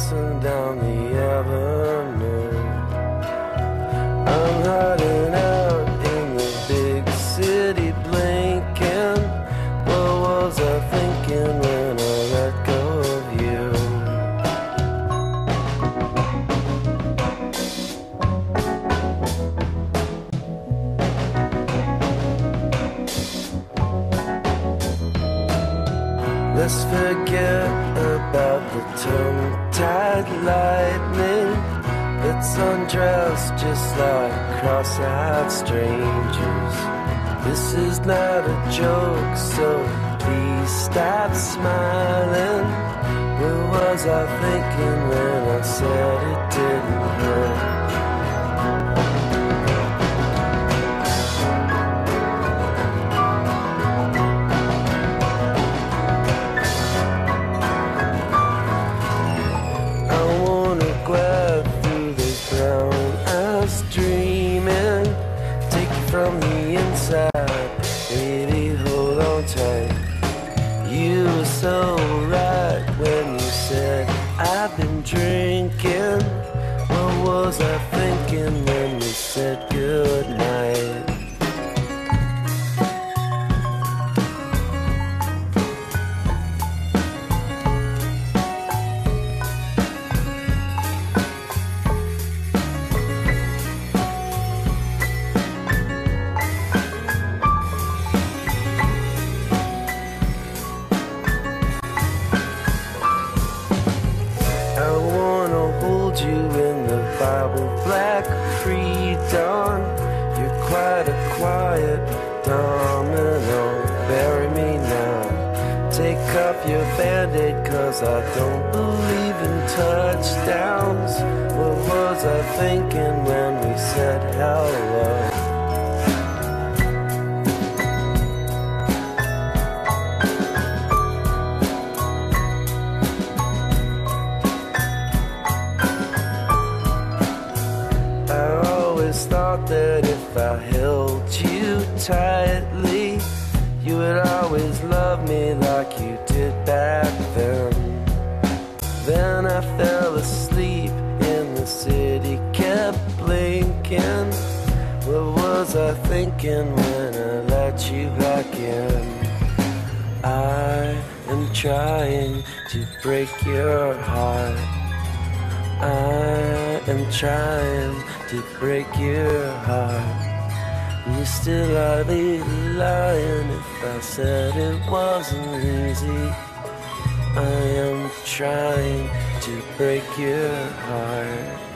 passing down the avenue. I'm hiding out in the big city blinking. What was I thinking when I let go of you? Let's forget about the tongue-tied lightning. Let's undress just like cross-eyed strangers. This is not a joke, so please stop smiling. What was I thinking when I said it didn't hurt? From the inside, baby, hold on tight. You were so right when you said I've been drinking. What was I thinking when we said goodnight? You in the Bible black pre-dawn. You're quite a quiet domino. Bury me now. Take off your band-aid, cause I don't believe in touchdowns. What was I thinking when we said hello? Thought that if I held you tightly, you would always love me like you did back then. Then I fell asleep in the city, kept blinking. What was I thinking when I let you back in? I am trying to break your heart. I am trying to break your heart. You still I'd be lying if I said it wasn't easy. I am trying to break your heart.